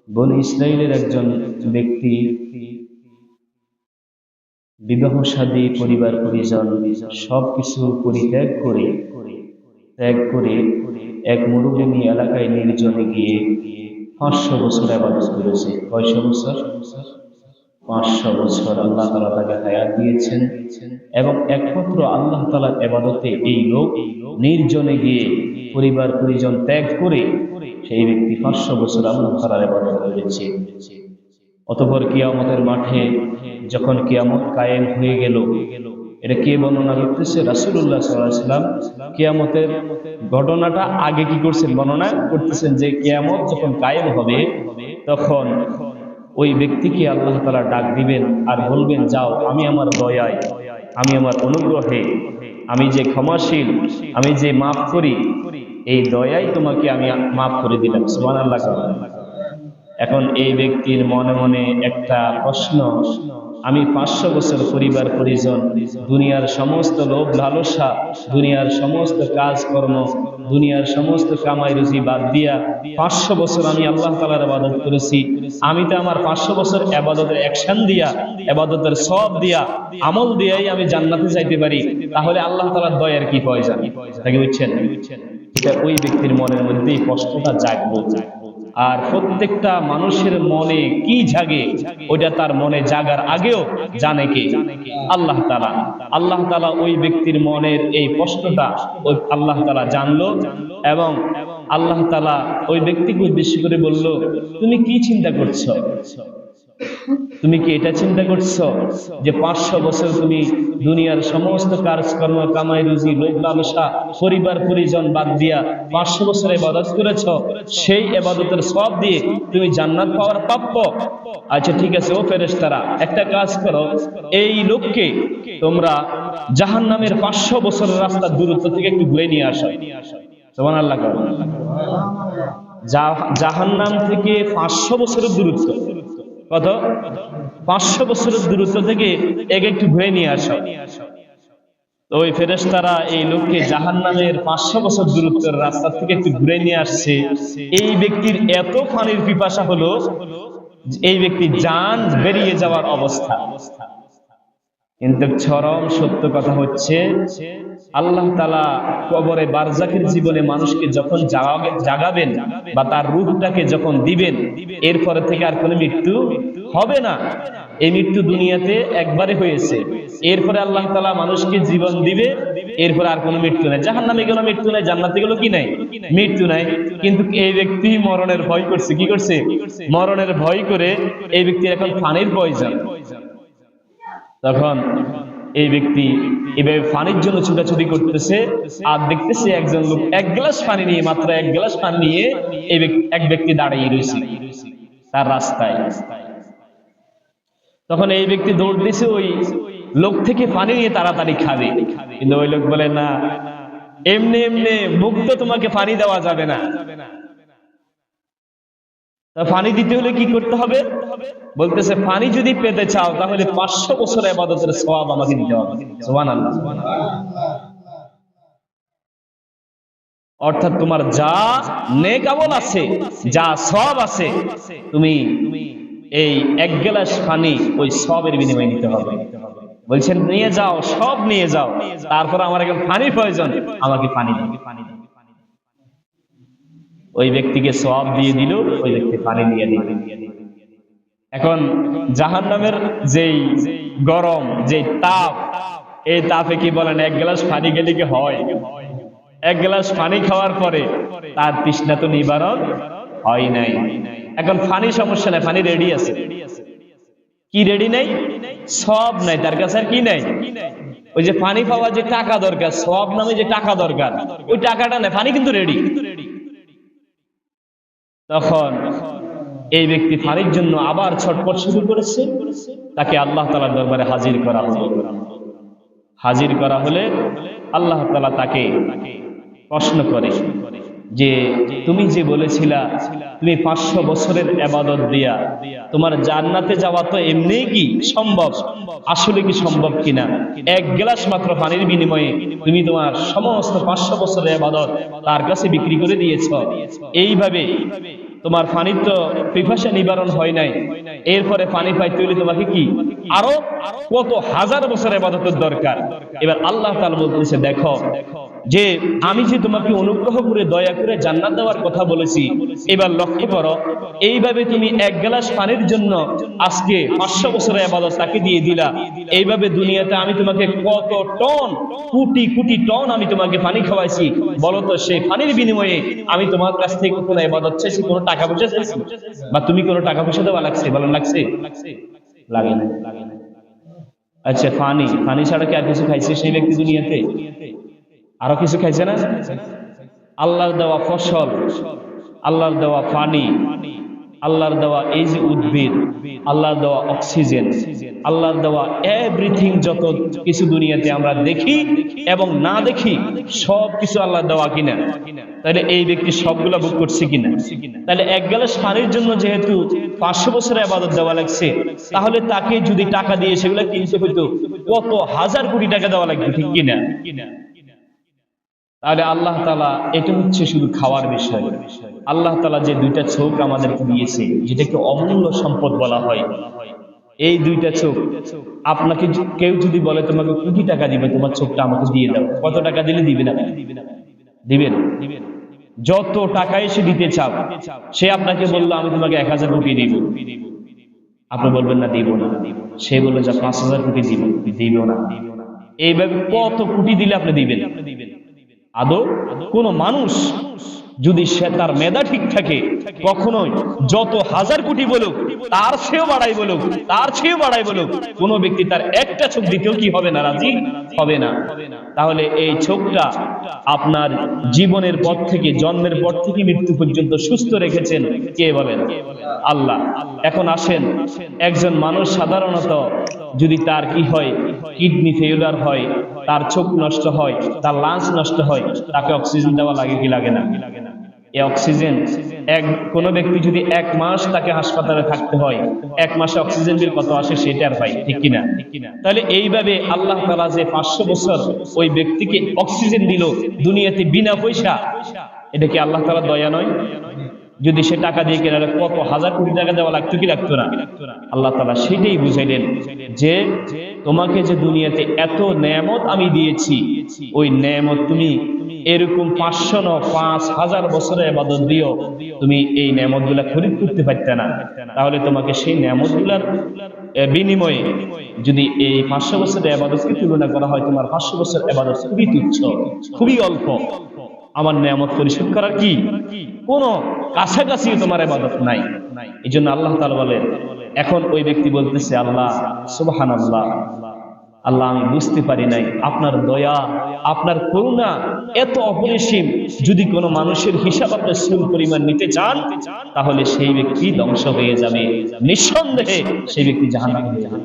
বনী ইসরাইলের একজন ব্যক্তি বিবাহ শাদী পরিবার পরিজন সবকিছু ত্যাগ করে এক মরুভূমি এলাকায় নির্জনে গিয়ে 500 বছর ইবাদত করেছে। কয়শো বছর? 500 বছর আল্লাহ তাআলা তাকে হায়াত দিয়েছেন এবং একমাত্র আল্লাহ তাআলার ইবাদতে এই লোক নির্জনে গিয়ে পরিবার পরিজন ত্যাগ করে সেই ব্যক্তি 500 বছর আল্লাহ তাআলার ইবাদত করেছে। অতঃপর কিয়ামতের মাঠে যখন কিয়ামত কায়েম হয়ে গেল, এটা কে বর্ণনা করতেছে? রাসূলুল্লাহ সাল্লাল্লাহু আলাইহি ওয়াসাল্লাম কিয়ামতের ঘটনাটা আগে কি করছেন? বর্ণনা করতেছেন যে কিয়ামত যখন কায়েম হবে তখন ওই ব্যক্তিকে আল্লাহ তাআলা ডাক দিবেন আর বলবেন, যাও, আমি আমার দয়ায়, আমি আমার অনুগ্রহে, আমি যে ক্ষমাশীল, আমি যে মাফ করি, এই দয়ায় তোমাকে আমি মাফ করে দিলাম। সুবহানাল্লাহ। এখন এই ব্যক্তির মনে মনে একটা প্রশ্ন, আমি 500 বছর পরিবার পরিজন, দুনিয়ার সমস্ত লোভ লালসা, দুনিয়ার সমস্ত কাজকর্ম, দুনিয়ার সমস্ত কামাই রুজি বাদ দিয়া 500 বছর আমি আল্লাহ তাআলার ইবাদত করেছি। আমি তো আমার 500 বছর ইবাদতের অ্যাকশন দিয়া, ইবাদতের সওয়াব দিয়া, আমল দিয়াই আমি জান্নাতে যাইতে পারি, তাহলে আল্লাহ তাআলার দয়ার কি প্রয়োজন? তাকে বুঝছেন? এটা ওই ব্যক্তির মনের মধ্যে এই প্রশ্নটা জাগলো। আর প্রত্যেকটা মানুষের মনে কি জাগে ওইটা তার মনে জাগার আগেও জানে কে? আল্লাহ তাআলা। আল্লাহ তাআলা ওই ব্যক্তির মনের এই প্রশ্নটা ওই আল্লাহ তাআলা জানলো এবং আল্লাহ তাআলা ওই ব্যক্তিকে উদ্দেশ্য করে বলল, তুমি কি চিন্তা করছো? তুমি কি এটা চিন্তা করছো যে 500 বছর তুমি দুনিয়ার সমস্ত কাজকর্ম, কামাই রুজি, লোভ লালসা, পরিবার পরিজন বাদ দিয়া 500 বছর ইবাদত করেছো, সেই ইবাদতের সওয়াব দিয়ে তুমি জান্নাত পাওয়ার প্রাপ্য? আচ্ছা ঠিক আছে, ও ফেরেশতারা, একটা কাজ করো, এই লোককে তোমরা জাহান্নামের 500 বছরের রাস্তার দূরত্ব থেকে একটু ঘুরে নিয়ে আসো। সুবহানাল্লাহ। জাহান্নাম থেকে 500 বছরের দূরত্ব। কত? 500 বছরের দূরত্ব থেকে একটু ঘুরে নিয়ে আসো। তো ওই ফেরেশতারা এই লোককে জাহান্নামের 500 বছর দূরত্বের রাস্তা থেকে একটু ঘুরে নিয়ে আসছে। এই ব্যক্তির এত পানির পিপাসা হলো, এই ব্যক্তি জান বেরিয়ে যাওয়ার অবস্থা। কিন্তু চরম সত্য কথা হচ্ছে, আল্লাহ তাআলা কবরে বারজাখের জীবনে মানুষকে যখন জাগাবেন বা তার রূহটাকে যখন দিবেন, এরপরে থেকে আর কোনো মৃত্যু হবে না। এই মৃত্যু দুনিয়াতে একবারে হয়েছে, এরপরে আল্লাহ তাআলা মানুষকে জীবন দিবে, এরপরে আর কোনো মৃত্যু নাই। জাহান্নামে গেল মৃত্যু নাই, জান্নাতে গেল কি নাই? মৃত্যু নাই। কিন্তু এই ব্যক্তি মরণের ভয় করছে। কি করছে? মরণের ভয় করে এই ব্যক্তির এখন পানির প্রয়োজন। তখন এই ব্যক্তি এভাবে পানির জন্য ছুটাছুটি করতেছে আর দেখতেছে একজন লোক এক গ্লাস পানি নিয়ে, মাত্র এক গ্লাস পানি নিয়ে এক ব্যক্তি দাঁড়িয়ে রয়েছে তার রাস্তায়। তখন এই ব্যক্তি দৌড় দিছে ওই লোক থেকে পানি নিয়ে তাড়াতাড়ি খাবে, কিন্তু ওই লোক বলে, না, এমনি এমনি মুক্ত তোমাকে পানি দেওয়া যাবে না। পানি দিতে হলে কি করতে হবে? বলতেছে, পানি যদি পেতে চাও তাহলে 500 বছর ইবাদতের সওয়াব আমাকে দিতে হবে। সুবহানাল্লাহ। অর্থাৎ তোমার যা নেক আমল আছে, যা সওয়াব আছে, তুমি এই এক গ্লাস পানি ওই সওয়াবের বিনিময়ে নিতে হবে। বলছেন, নিয়ে যাও, সব নিয়ে যাও, তারপর আমার এখন পানির প্রয়োজন, আমাকে পানি দাও। ওই ব্যক্তিকে সওয়াব দিয়ে দিল, ওই ব্যক্তি পানি নিয়ে দিল। এখন জাহান্নামের যেই গরম, যে তাপ, এই তাপে কি বলেন, এক গ্লাস পানি গেলে কি হয়? এক গ্লাস পানি খাওয়ার পরে তার তৃষ্ণা তো নিবারণ হয় নাই। এখন পানি সমস্যা নাই, পানি রেডি আছে। কি রেডি নাই? সওয়াব নাই তার কাছে। আর কি নাই? ওই যে পানি পাওয়া যে টাকা দরকার, সওয়াব নামে যে টাকা দরকার, ওই টাকাটা নাই, পানি কিন্তু রেডি। তখন এই ব্যক্তি পানির জন্য আবার ছটফট শুরু করেছে। তাকে আল্লাহ তাআলার দরবারে হাজির করা হলো। হাজির করা হলে আল্লাহ তাআলা তাকে প্রশ্ন করে যে, তুমি যে বলেছিলা তুমি 500 বছরের ইবাদত দিয়া তোমার জান্নাতে যাওয়া তো এমনিই কি সম্ভব, আসলে কি সম্ভব কিনা? এক গ্লাস মাত্র পানির বিনিময়ে তুমি তোমার সমস্ত 500 বছরের ইবাদত তার কাছে বিক্রি করে দিয়েছ। এইভাবে তোমার পানির তো পিপাসা নিবারণ হয় নাই, এরপরে পানি পাইতে হলে তোমাকে কি আরো কত হাজার বছর ইবাদতের দরকার। এবার আল্লাহ তাআলা বলতেছে, দেখো যে আমি যে তোমাকে অনুগ্রহ করে দয়া করে জান্নাত দেওয়ার কথা বলেছি, এবার লক্ষ্য করো, এইভাবে তুমি এক গ্লাস পানির জন্য আজকে 500 বছরের ইবাদত তাকে দিয়ে দিলা। এইভাবে দুনিয়াতে আমি তোমাকে কত টন, কোটি কোটি টন আমি তোমাকে পানি খাওয়াইছি। বলো তো, সেই পানির বিনিময়ে আমি তোমার কাছ থেকে কোনো ইবাদত চাইছি, কোনো টাকা পয়সা চাইছি, বা তুমি কোনো টাকা পয়সা দেওয়া লাগছে? ভালো লাগছে? লাগে না। আচ্ছা, পানি ছাড়া কি আর কিছু খাইছে সেই ব্যক্তি দুনিয়াতে? আরো কিছু খাইছে না? আল্লাহর দেওয়া ফসল, আল্লাহর দেওয়া পানি, আল্লাহর দেওয়া এই যে উদ্ভিদ, আল্লাহর দেওয়া অক্সিজেন, আল্লাহর দেওয়া এভরিথিং, যত কিছু দুনিয়াতে আমরা দেখি এবং না দেখি সব কিছু আল্লাহর দেওয়া কিনা? তাহলে এই ব্যক্তি সবগুলা ভোগ করছে কিনা? তাহলে এক গ্লাস পানির জন্য যেহেতু 500 বছরের ইবাদত দেওয়া লাগছে, তাহলে তাকে যদি টাকা দিয়ে সেগুলো কিনতে হইতো, কত হাজার কোটি টাকা দেওয়া লাগবে, ঠিক কিনা? তাহলে আল্লাহ তাআলা, এটা হচ্ছে শুধু খাওয়ার বিষয়। আল্লাহ তাআলা যে দুইটা চোখ আমাদেরকে দিয়েছে, যেটাকে অমূল্য সম্পদ বলা হয়, এই দুইটা চোখ আপনাকে কেউ যদি বলে তোমাকে কোটি টাকা দিবে তোমার চোখটা আমাকে দিয়ে দাও, কত টাকা দিলে দিবে না? দিবেন? যত টাকাই সে দিতে চাও, সে আপনাকে বললো আমি তোমাকে 1000 কোটি দিব, আপনি বলবেন না দিব না। সে বললো যে 5000 কোটি দিব, দিব না। এইভাবে কত কোটি দিলে আপনি দিবেন? আদৌ কোন মানুষ যদি সে তার মেধা ঠিক থাকে, কখনোই যত হাজার কোটি বলুক, তার চেয়েও বাড়াই বলুক, তার চেয়েও বাড়াই বলুক, কোন ব্যক্তি তার একটা চোখ দিতেও কি হবে না? রাজি হবে না। তাহলে এই চোখটা আপনার জীবনের পর থেকে, জন্মের পর থেকে মৃত্যু পর্যন্ত সুস্থ রেখেছেন কে বলেন? আল্লাহ। এখন আসেন, একজন মানুষ সাধারণত যদি তার কি হয়, কিডনি ফেলিওর হয়, তার চোখ নষ্ট হয়, তার লাংস নষ্ট হয়, তাকে অক্সিজেন দেওয়া লাগে কি লাগে না? এই অক্সিজেন, কোন ব্যক্তি যদি 1 মাস তাকে হাসপাতালে থাকতে হয়, 1 মাসে অক্সিজেন বিল কত আসে সেটা আর পাই, ঠিক কিনা? তাহলে এইভাবে আল্লাহ তাআলা যে 500 বছর ওই ব্যক্তিকে অক্সিজেন দিল দুনিয়াতে বিনা পয়সা, এটা কি আল্লাহ তাআলা দয়া নয়? যদি সে টাকা দিয়ে কেনারে কত হাজার কোটি টাকা দেওয়া লাগতো কি লাগতো না? আল্লাহ তাআলা সেটাই বুঝাইলেন যে তোমাকে যে দুনিয়াতে এত নেয়ামত আমি দিয়েছি, ওই নেয়ামত তুমি এরকম 500 না 5000 বছরের ইবাদত দিও, তুমি এই নেয়ামতগুলা খরিদ করতে পারতে না। তাহলে তোমাকে সেই নেয়ামতগুলার বিনিময়ে যদি এই 500 বছরের ইবাদতকে তুলনা করা হয়, তোমার 500 বছর ইবাদত খুবই তুচ্ছ, খুবই অল্প। আমার নেয়ামত পরিশোধ করার কি কোন কাছাকাছি তোমার ইবাদত নাই। এই জন্য আল্লাহ তাআলা বলেন, এখন ওই ব্যক্তি বলতেছে, আল্লাহ সুবহানাল্লাহ, আল্লাহ আমি বুঝতে পারি নাই আপনার দয়া, আপনার করুণা এত অপরিসীম। যদি কোনো মানুষের হিসাব আপনি সুল পরিমাণ নিতে চান, তাহলে সেই ব্যক্তি ধ্বংস হয়ে যাবে, নিঃসন্দেহে সেই ব্যক্তি জাহান্নামে যাবে।